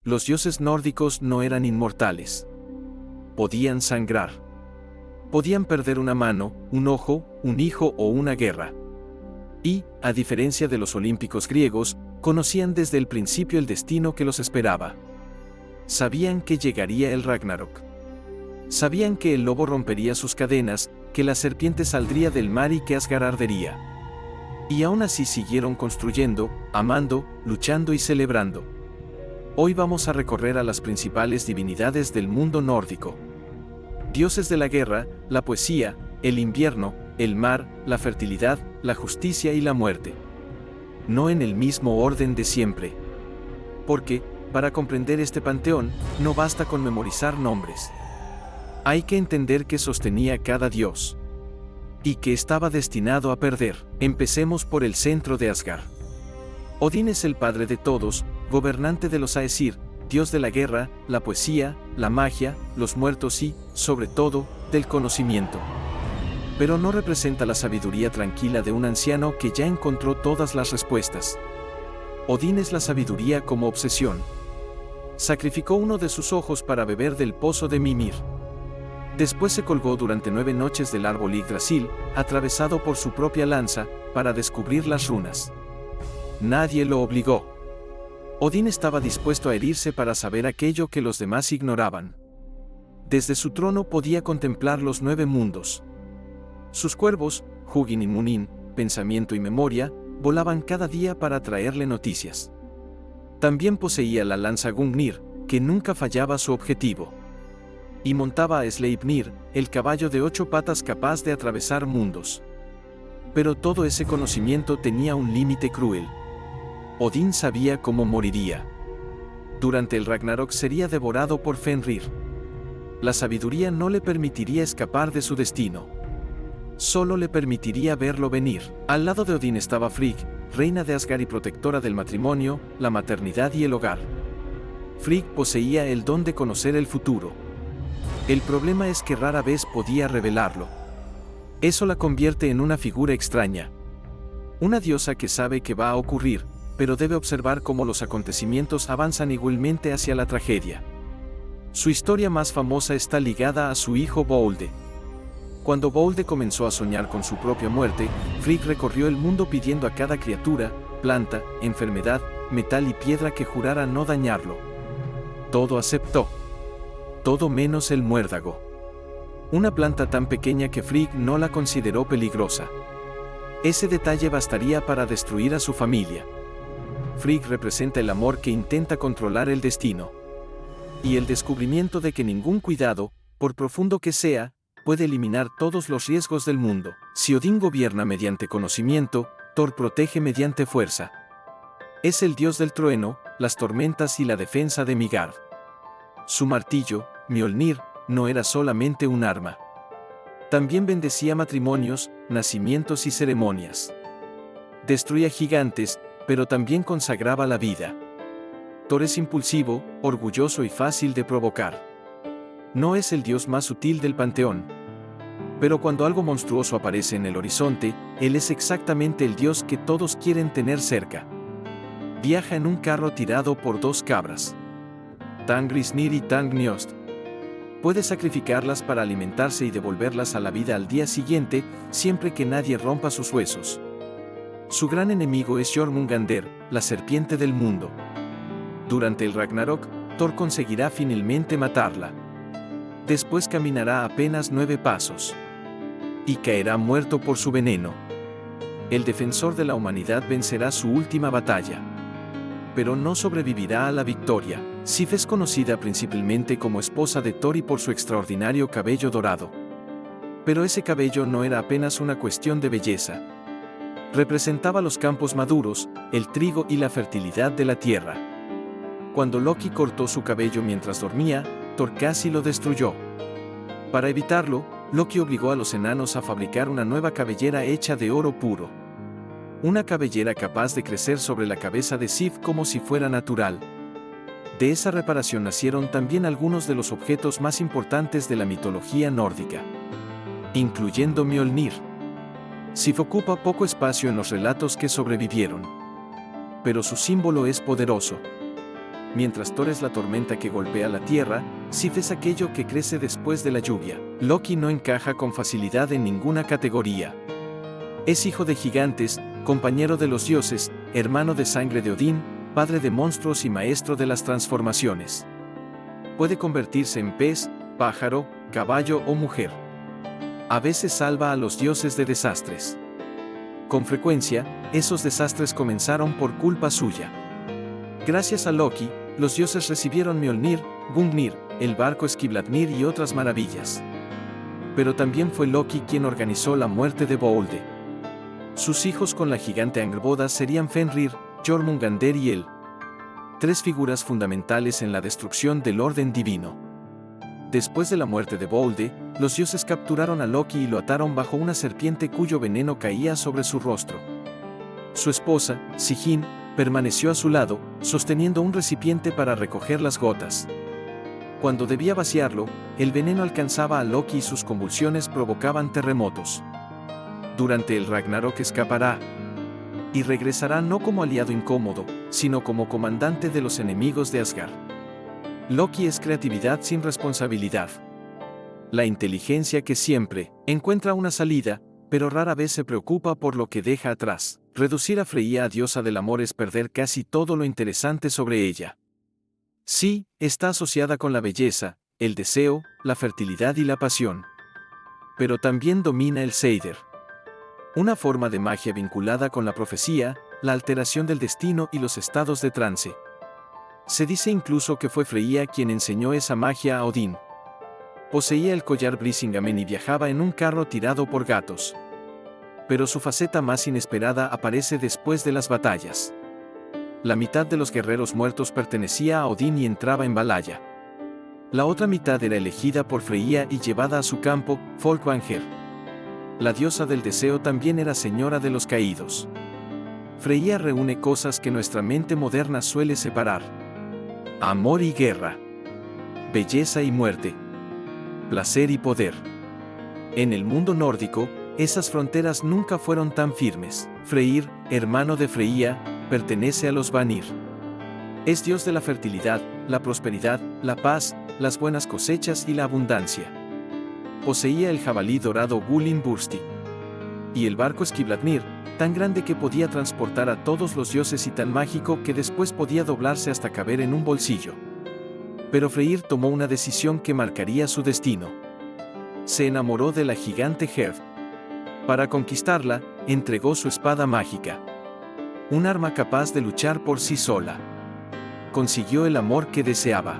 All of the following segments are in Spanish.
Los dioses nórdicos no eran inmortales. Podían sangrar. Podían perder una mano, un ojo, un hijo o una guerra. Y, a diferencia de los olímpicos griegos, conocían desde el principio el destino que los esperaba. Sabían que llegaría el Ragnarok. Sabían que el lobo rompería sus cadenas, que la serpiente saldría del mar y que Asgard ardería. Y aún así siguieron construyendo, amando, luchando y celebrando. Hoy vamos a recorrer a las principales divinidades del mundo nórdico. Dioses de la guerra, la poesía, el invierno, el mar, la fertilidad, la justicia y la muerte. No en el mismo orden de siempre. Porque, para comprender este panteón, no basta con memorizar nombres. Hay que entender qué sostenía cada dios. Y que estaba destinado a perder. Empecemos por el centro de Asgard. Odín es el padre de todos, gobernante de los Aesir, dios de la guerra, la poesía, la magia, los muertos y, sobre todo, del conocimiento. Pero no representa la sabiduría tranquila de un anciano que ya encontró todas las respuestas. Odín es la sabiduría como obsesión. Sacrificó uno de sus ojos para beber del pozo de Mimir. Después se colgó durante 9 noches del árbol Yggdrasil, atravesado por su propia lanza, para descubrir las runas. Nadie lo obligó. Odín estaba dispuesto a herirse para saber aquello que los demás ignoraban. Desde su trono podía contemplar los 9 mundos. Sus cuervos, Hugin y Munin, pensamiento y memoria, volaban cada día para traerle noticias. También poseía la lanza Gungnir, que nunca fallaba su objetivo. Y montaba a Sleipnir, el caballo de 8 patas capaz de atravesar mundos. Pero todo ese conocimiento tenía un límite cruel. Odín sabía cómo moriría. Durante el Ragnarok sería devorado por Fenrir. La sabiduría no le permitiría escapar de su destino. Solo le permitiría verlo venir. Al lado de Odín estaba Frigg, reina de Asgard y protectora del matrimonio, la maternidad y el hogar. Frigg poseía el don de conocer el futuro. El problema es que rara vez podía revelarlo. Eso la convierte en una figura extraña. Una diosa que sabe que va a ocurrir, pero debe observar cómo los acontecimientos avanzan igualmente hacia la tragedia. Su historia más famosa está ligada a su hijo Bolde. Cuando Bolde comenzó a soñar con su propia muerte, Frigg recorrió el mundo pidiendo a cada criatura, planta, enfermedad, metal y piedra que jurara no dañarlo. Todo aceptó. Todo menos el muérdago. Una planta tan pequeña que Frigg no la consideró peligrosa. Ese detalle bastaría para destruir a su familia. Frigg representa el amor que intenta controlar el destino. Y el descubrimiento de que ningún cuidado, por profundo que sea, puede eliminar todos los riesgos del mundo. Si Odín gobierna mediante conocimiento, Thor protege mediante fuerza. Es el dios del trueno, las tormentas y la defensa de Midgard. Su martillo, Mjolnir, no era solamente un arma. También bendecía matrimonios, nacimientos y ceremonias. Destruía gigantes, pero también consagraba la vida. Thor es impulsivo, orgulloso y fácil de provocar. No es el dios más sutil del panteón. Pero cuando algo monstruoso aparece en el horizonte, él es exactamente el dios que todos quieren tener cerca. Viaja en un carro tirado por 2 cabras. Tangrisnir y Tangniost. Puede sacrificarlas para alimentarse y devolverlas a la vida al día siguiente, siempre que nadie rompa sus huesos. Su gran enemigo es Jormungandr, la serpiente del mundo. Durante el Ragnarok, Thor conseguirá finalmente matarla. Después caminará apenas 9 pasos. Y caerá muerto por su veneno. El defensor de la humanidad vencerá su última batalla. Pero no sobrevivirá a la victoria. Sif es conocida principalmente como esposa de Thor y por su extraordinario cabello dorado. Pero ese cabello no era apenas una cuestión de belleza. Representaba los campos maduros, el trigo y la fertilidad de la tierra. Cuando Loki cortó su cabello mientras dormía, Thor casi lo destruyó. Para evitarlo, Loki obligó a los enanos a fabricar una nueva cabellera hecha de oro puro. Una cabellera capaz de crecer sobre la cabeza de Sif como si fuera natural. De esa reparación nacieron también algunos de los objetos más importantes de la mitología nórdica, incluyendo Mjolnir. Sif ocupa poco espacio en los relatos que sobrevivieron. Pero su símbolo es poderoso. mientras Thor es la tormenta que golpea la tierra, Sif es aquello que crece después de la lluvia. Loki no encaja con facilidad en ninguna categoría. Es hijo de gigantes, compañero de los dioses, hermano de sangre de Odín, padre de monstruos y maestro de las transformaciones. Puede convertirse en pez, pájaro, caballo o mujer. A veces salva a los dioses de desastres. Con frecuencia, esos desastres comenzaron por culpa suya. Gracias a Loki, los dioses recibieron Mjolnir, Gungnir, el barco Skibladnir y otras maravillas. Pero también fue Loki quien organizó la muerte de Bolde. Sus hijos con la gigante Angrboda serían Fenrir, Jormungandr y él. Tres figuras fundamentales en la destrucción del orden divino. Después de la muerte de Bolde, los dioses capturaron a Loki y lo ataron bajo una serpiente cuyo veneno caía sobre su rostro. Su esposa, Sigyn, permaneció a su lado, sosteniendo un recipiente para recoger las gotas. Cuando debía vaciarlo, el veneno alcanzaba a Loki y sus convulsiones provocaban terremotos. Durante el Ragnarok escapará y regresará no como aliado incómodo, sino como comandante de los enemigos de Asgard. Loki es creatividad sin responsabilidad. La inteligencia que siempre encuentra una salida, pero rara vez se preocupa por lo que deja atrás. Reducir a Freya a diosa del amor es perder casi todo lo interesante sobre ella. Sí, está asociada con la belleza, el deseo, la fertilidad y la pasión. Pero también domina el Seidir. Una forma de magia vinculada con la profecía, la alteración del destino y los estados de trance. Se dice incluso que fue Freya quien enseñó esa magia a Odín. Poseía el collar Brisingamen y viajaba en un carro tirado por gatos. Pero su faceta más inesperada aparece después de las batallas. La mitad de los guerreros muertos pertenecía a Odín y entraba en Valhalla. La otra mitad era elegida por Freya y llevada a su campo, Folkvanger. La diosa del deseo también era señora de los caídos. Freya reúne cosas que nuestra mente moderna suele separar: amor y guerra, belleza y muerte, placer y poder. En el mundo nórdico, esas fronteras nunca fueron tan firmes. Freyr, hermano de Freya, pertenece a los Vanir. Es dios de la fertilidad, la prosperidad, la paz, las buenas cosechas y la abundancia. Poseía el jabalí dorado Gulin Bursti y el barco Skibladnir, tan grande que podía transportar a todos los dioses y tan mágico que después podía doblarse hasta caber en un bolsillo. Pero Freyr tomó una decisión que marcaría su destino. Se enamoró de la gigante Herd. Para conquistarla, entregó su espada mágica. Un arma capaz de luchar por sí sola. Consiguió el amor que deseaba.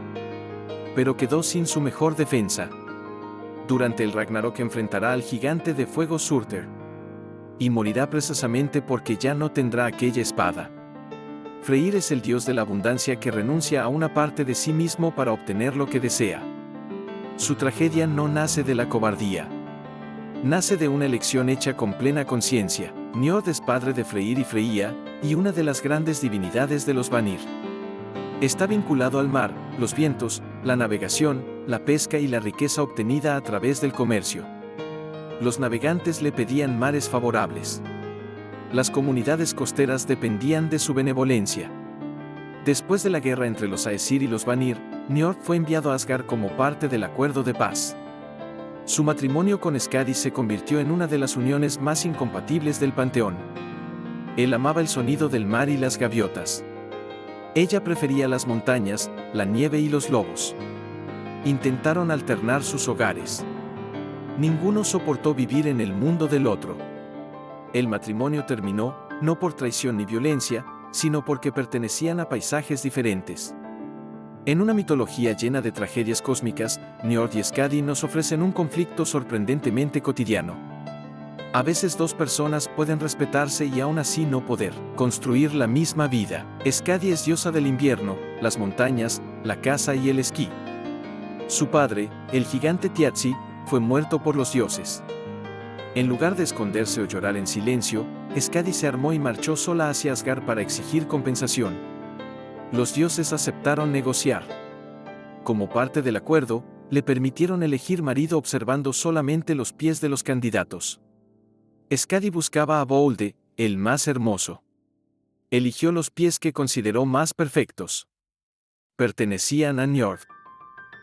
Pero quedó sin su mejor defensa. Durante el Ragnarok enfrentará al gigante de fuego Surtur. Y morirá precisamente porque ya no tendrá aquella espada. Freyr es el dios de la abundancia que renuncia a una parte de sí mismo para obtener lo que desea. Su tragedia no nace de la cobardía. Nace de una elección hecha con plena conciencia. Njord es padre de Freyr y Freya, y una de las grandes divinidades de los Vanir. Está vinculado al mar, los vientos, la navegación, la pesca y la riqueza obtenida a través del comercio. Los navegantes le pedían mares favorables. Las comunidades costeras dependían de su benevolencia. Después de la guerra entre los Aesir y los Vanir, Njord fue enviado a Asgard como parte del acuerdo de paz. Su matrimonio con Skadi se convirtió en una de las uniones más incompatibles del panteón. Él amaba el sonido del mar y las gaviotas. Ella prefería las montañas, la nieve y los lobos. Intentaron alternar sus hogares. Ninguno soportó vivir en el mundo del otro. El matrimonio terminó, no por traición ni violencia, sino porque pertenecían a paisajes diferentes. En una mitología llena de tragedias cósmicas, Njord y Skadi nos ofrecen un conflicto sorprendentemente cotidiano. A veces dos personas pueden respetarse y aún así no poder construir la misma vida. Skadi es diosa del invierno, las montañas, la caza y el esquí. Su padre, el gigante Tiazi, fue muerto por los dioses. En lugar de esconderse o llorar en silencio, Skadi se armó y marchó sola hacia Asgard para exigir compensación. Los dioses aceptaron negociar. Como parte del acuerdo, le permitieron elegir marido observando solamente los pies de los candidatos. Skadi buscaba a Bolde, el más hermoso. Eligió los pies que consideró más perfectos. pertenecían a Njord.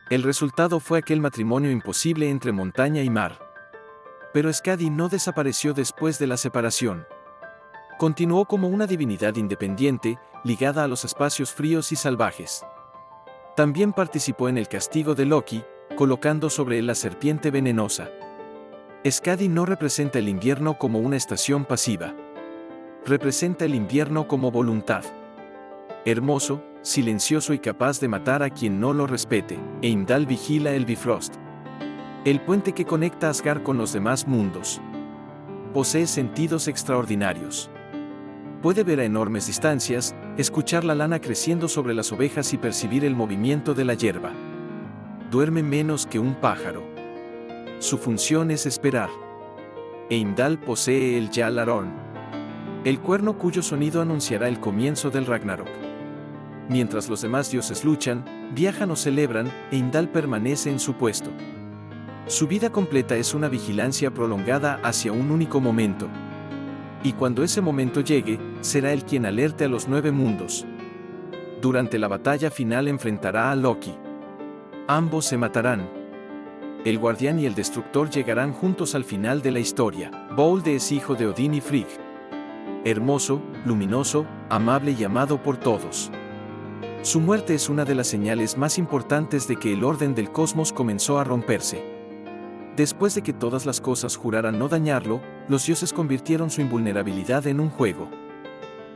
El resultado fue aquel matrimonio imposible entre montaña y mar. Pero Skadi no desapareció después de la separación. Continuó como una divinidad independiente, ligada a los espacios fríos y salvajes. También participó en el castigo de Loki, colocando sobre él la serpiente venenosa. Skadi no representa el invierno como una estación pasiva. Representa el invierno como voluntad. Hermoso, silencioso y capaz de matar a quien no lo respete. Heimdall vigila el Bifrost, el puente que conecta Asgard con los demás mundos. Posee sentidos extraordinarios. Puede ver a enormes distancias, escuchar la lana creciendo sobre las ovejas y percibir el movimiento de la hierba. Duerme menos que un pájaro. Su función es esperar. Heimdall posee el Jarl Aron, el cuerno cuyo sonido anunciará el comienzo del Ragnarok. Mientras los demás dioses luchan, viajan o celebran, Heimdall permanece en su puesto. Su vida completa es una vigilancia prolongada hacia un único momento. Y cuando ese momento llegue, será él quien alerte a los 9 mundos. Durante la batalla final enfrentará a Loki. Ambos se matarán. El guardián y el destructor llegarán juntos al final de la historia. Bolde es hijo de Odín y Frigg. Hermoso, luminoso, amable y amado por todos. Su muerte es una de las señales más importantes de que el orden del cosmos comenzó a romperse. Después de que todas las cosas juraran no dañarlo, los dioses convirtieron su invulnerabilidad en un juego.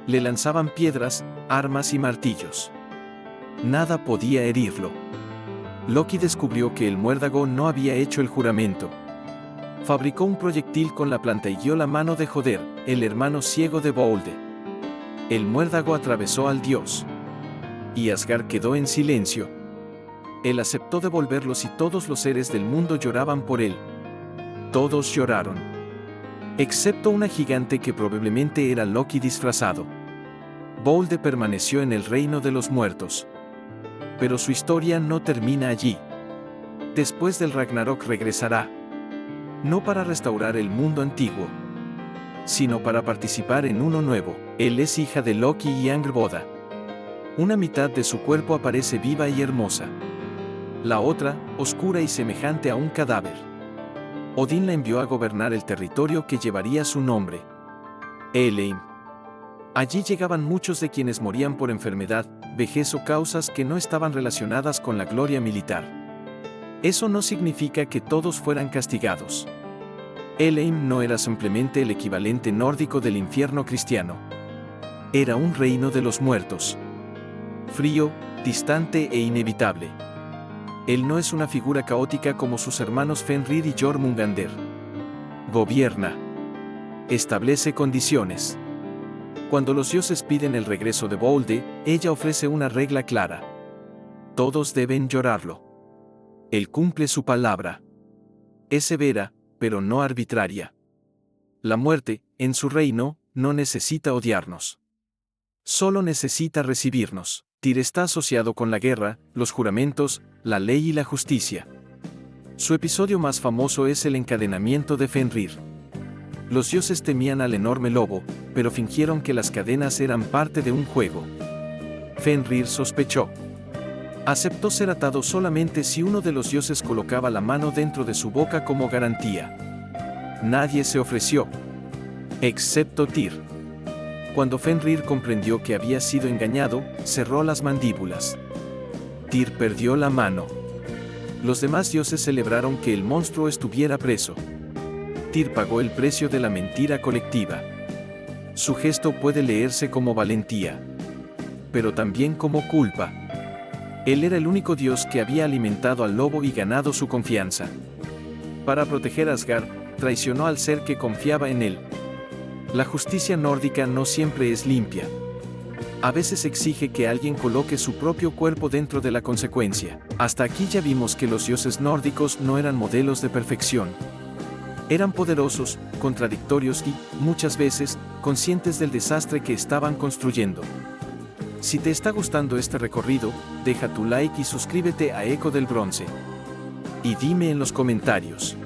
Le lanzaban piedras, armas y martillos. Nada podía herirlo. Loki descubrió que el muérdago no había hecho el juramento. Fabricó un proyectil con la planta y guió la mano de Joder, el hermano ciego de Bolde. El muérdago atravesó al dios. Y Asgard quedó en silencio. Él aceptó devolverlos y todos los seres del mundo lloraban por él. Todos lloraron. Excepto una gigante que probablemente era Loki disfrazado. Bolde permaneció en el reino de los muertos. Pero su historia no termina allí. Después del Ragnarok regresará. No para restaurar el mundo antiguo, sino para participar en uno nuevo. Él es hija de Loki y Angrboda. Una mitad de su cuerpo aparece viva y hermosa. La otra, oscura y semejante a un cadáver. Odín la envió a gobernar el territorio que llevaría su nombre. Helheim. Allí llegaban muchos de quienes morían por enfermedad, vejez o causas que no estaban relacionadas con la gloria militar. Eso no significa que todos fueran castigados. Helheim no era simplemente el equivalente nórdico del infierno cristiano. Era un reino de los muertos. Frío, distante e inevitable. Él no es una figura caótica como sus hermanos Fenrir y Jormungandr. Gobierna. Establece condiciones. Cuando los dioses piden el regreso de Bolde, ella ofrece una regla clara. Todos deben llorarlo. Él cumple su palabra. Es severa, pero no arbitraria. La muerte, en su reino, no necesita odiarnos. Solo necesita recibirnos. Tyr está asociado con la guerra, los juramentos, la ley y la justicia. Su episodio más famoso es el encadenamiento de Fenrir. Los dioses temían al enorme lobo, pero fingieron que las cadenas eran parte de un juego. Fenrir sospechó. Aceptó ser atado solamente si uno de los dioses colocaba la mano dentro de su boca como garantía. Nadie se ofreció, excepto Tyr. Cuando Fenrir comprendió que había sido engañado, cerró las mandíbulas. Tyr perdió la mano. Los demás dioses celebraron que el monstruo estuviera preso. Tyr pagó el precio de la mentira colectiva. Su gesto puede leerse como valentía, pero también como culpa. Él era el único dios que había alimentado al lobo y ganado su confianza. Para proteger a Asgard, traicionó al ser que confiaba en él. La justicia nórdica no siempre es limpia. A veces exige que alguien coloque su propio cuerpo dentro de la consecuencia. Hasta aquí ya vimos que los dioses nórdicos no eran modelos de perfección. Eran poderosos, contradictorios y, muchas veces, conscientes del desastre que estaban construyendo. Si te está gustando este recorrido, deja tu like y suscríbete a Eco del Bronce. Y dime en los comentarios,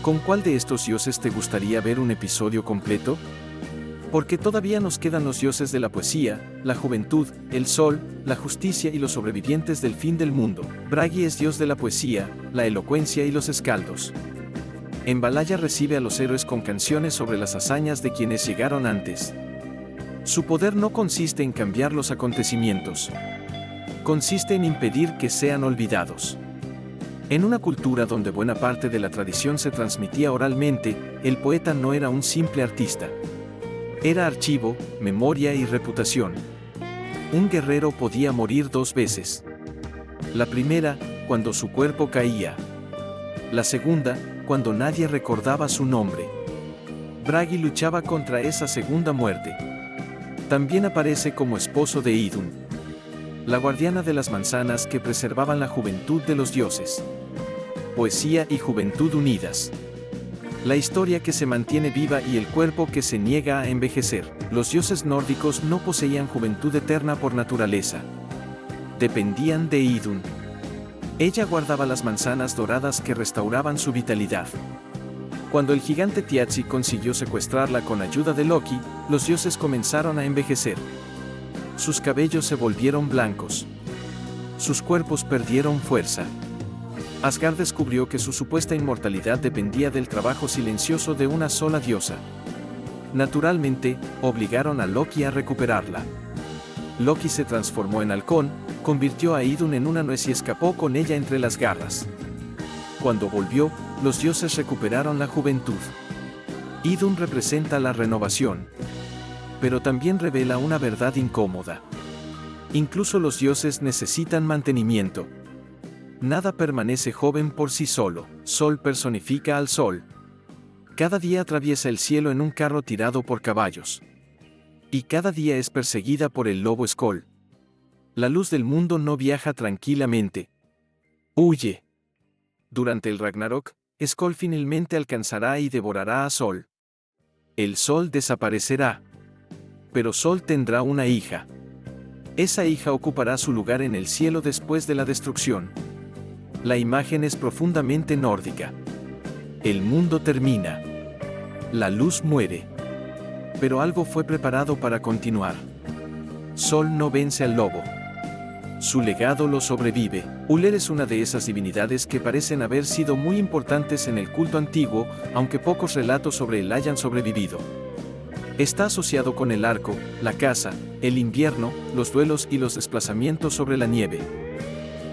¿con cuál de estos dioses te gustaría ver un episodio completo? Porque todavía nos quedan los dioses de la poesía, la juventud, el sol, la justicia y los sobrevivientes del fin del mundo. Bragi es dios de la poesía, la elocuencia y los escaldos. En Valhalla recibe a los héroes con canciones sobre las hazañas de quienes llegaron antes. Su poder no consiste en cambiar los acontecimientos. Consiste en impedir que sean olvidados. En una cultura donde buena parte de la tradición se transmitía oralmente, el poeta no era un simple artista. Era archivo, memoria y reputación. Un guerrero podía morir 2 veces. La primera, cuando su cuerpo caía. La segunda, cuando nadie recordaba su nombre. Bragi luchaba contra esa segunda muerte. También aparece como esposo de Idun, la guardiana de las manzanas que preservaban la juventud de los dioses. Poesía y juventud unidas. La historia que se mantiene viva y el cuerpo que se niega a envejecer. Los dioses nórdicos no poseían juventud eterna por naturaleza. Dependían de Idun. Ella guardaba las manzanas doradas que restauraban su vitalidad. Cuando el gigante Thiazi consiguió secuestrarla con ayuda de Loki, los dioses comenzaron a envejecer. Sus cabellos se volvieron blancos. Sus cuerpos perdieron fuerza. Asgard descubrió que su supuesta inmortalidad dependía del trabajo silencioso de una sola diosa. Naturalmente, obligaron a Loki a recuperarla. Loki se transformó en halcón, convirtió a Idun en una nuez y escapó con ella entre las garras. Cuando volvió, los dioses recuperaron la juventud. Idun representa la renovación. Pero también revela una verdad incómoda. Incluso los dioses necesitan mantenimiento. Nada permanece joven por sí solo. Sol personifica al sol. Cada día atraviesa el cielo en un carro tirado por caballos. Y cada día es perseguida por el lobo Skoll. La luz del mundo no viaja tranquilamente. Huye. Durante el Ragnarok, Skoll finalmente alcanzará y devorará a Sol. El sol desaparecerá. Pero Sol tendrá una hija. Esa hija ocupará su lugar en el cielo después de la destrucción. La imagen es profundamente nórdica. El mundo termina. La luz muere. Pero algo fue preparado para continuar. Sol no vence al lobo. Su legado lo sobrevive. Uller es una de esas divinidades que parecen haber sido muy importantes en el culto antiguo, aunque pocos relatos sobre él hayan sobrevivido. Está asociado con el arco, la caza, el invierno, los duelos y los desplazamientos sobre la nieve.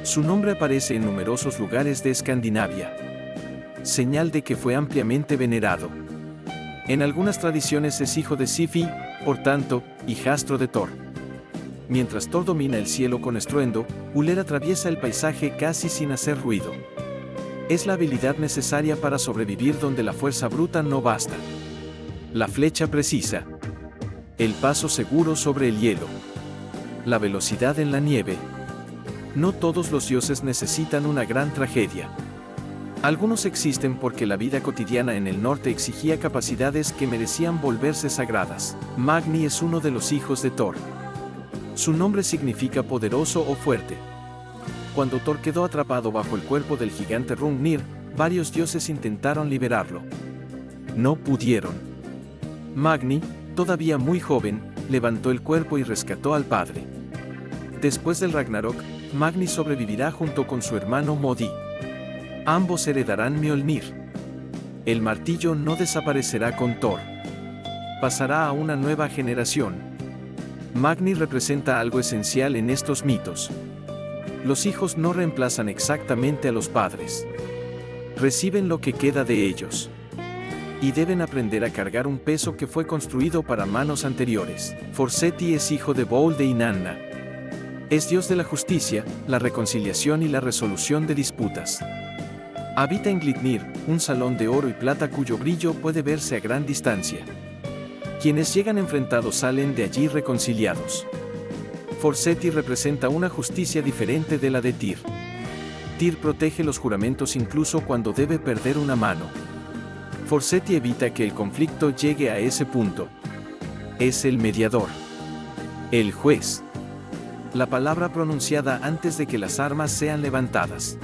Su nombre aparece en numerosos lugares de Escandinavia. Señal de que fue ampliamente venerado. En algunas tradiciones es hijo de Sifi, por tanto, hijastro de Thor. Mientras Thor domina el cielo con estruendo, Uller atraviesa el paisaje casi sin hacer ruido. Es la habilidad necesaria para sobrevivir donde la fuerza bruta no basta. La flecha precisa. El paso seguro sobre el hielo. La velocidad en la nieve. No todos los dioses necesitan una gran tragedia. Algunos existen porque la vida cotidiana en el norte exigía capacidades que merecían volverse sagradas. Magni es uno de los hijos de Thor. Su nombre significa poderoso o fuerte. Cuando Thor quedó atrapado bajo el cuerpo del gigante Hrungnir, varios dioses intentaron liberarlo. No pudieron. Magni, todavía muy joven, levantó el cuerpo y rescató al padre. Después del Ragnarok, Magni sobrevivirá junto con su hermano Modi. Ambos heredarán Mjolnir. El martillo no desaparecerá con Thor. Pasará a una nueva generación. Magni representa algo esencial en estos mitos. Los hijos no reemplazan exactamente a los padres. Reciben lo que queda de ellos. Y deben aprender a cargar un peso que fue construido para manos anteriores. Forseti es hijo de Bold e Inanna. Es dios de la justicia, la reconciliación y la resolución de disputas. Habita en Glitnir, un salón de oro y plata cuyo brillo puede verse a gran distancia. Quienes llegan enfrentados salen de allí reconciliados. Forseti representa una justicia diferente de la de Tyr. Tyr protege los juramentos incluso cuando debe perder una mano. Forseti evita que el conflicto llegue a ese punto. Es el mediador. El juez. La palabra pronunciada antes de que las armas sean levantadas.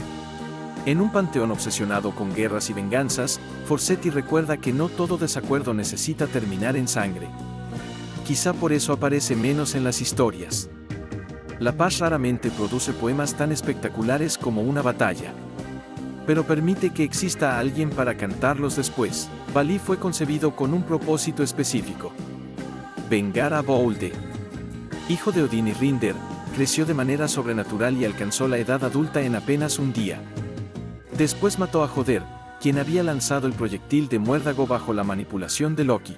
En un panteón obsesionado con guerras y venganzas, Forseti recuerda que no todo desacuerdo necesita terminar en sangre. Quizá por eso aparece menos en las historias. La paz raramente produce poemas tan espectaculares como una batalla, pero permite que exista alguien para cantarlos después. Vali fue concebido con un propósito específico: vengar a Bolde. Hijo de Odín y Rinder, creció de manera sobrenatural y alcanzó la edad adulta en apenas un día. Después mató a Joder, quien había lanzado el proyectil de muérdago bajo la manipulación de Loki.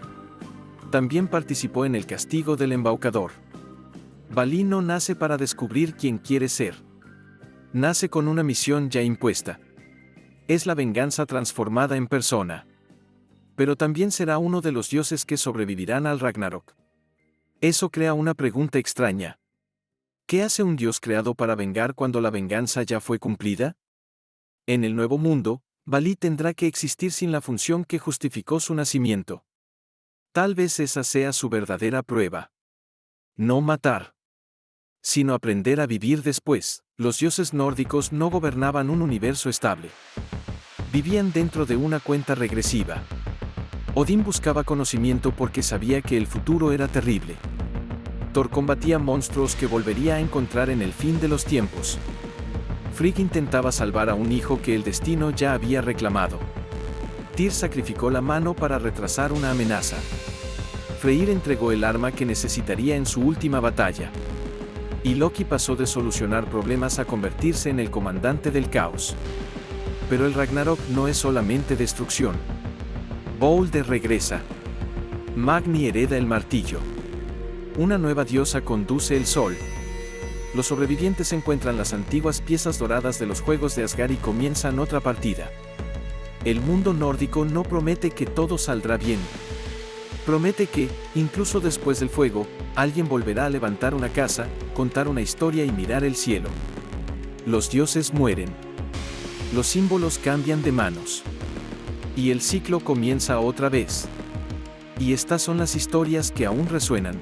También participó en el castigo del embaucador. Vali no nace para descubrir quién quiere ser. Nace con una misión ya impuesta. Es la venganza transformada en persona. Pero también será uno de los dioses que sobrevivirán al Ragnarok. Eso crea una pregunta extraña. ¿Qué hace un dios creado para vengar cuando la venganza ya fue cumplida? En el nuevo mundo, Vali tendrá que existir sin la función que justificó su nacimiento. Tal vez esa sea su verdadera prueba. No matar, sino aprender a vivir después. Los dioses nórdicos no gobernaban un universo estable. Vivían dentro de una cuenta regresiva. Odín buscaba conocimiento porque sabía que el futuro era terrible. Thor combatía monstruos que volvería a encontrar en el fin de los tiempos. Frigg intentaba salvar a un hijo que el destino ya había reclamado. Tyr sacrificó la mano para retrasar una amenaza. Freyr entregó el arma que necesitaría en su última batalla. Y Loki pasó de solucionar problemas a convertirse en el comandante del caos. Pero el Ragnarok no es solamente destrucción. Bolde regresa. Magni hereda el martillo. Una nueva diosa conduce el sol. Los sobrevivientes encuentran las antiguas piezas doradas de los juegos de Asgard y comienzan otra partida. El mundo nórdico no promete que todo saldrá bien. Promete que, incluso después del fuego, alguien volverá a levantar una casa, contar una historia y mirar el cielo. Los dioses mueren. Los símbolos cambian de manos. Y el ciclo comienza otra vez. Y estas son las historias que aún resuenan.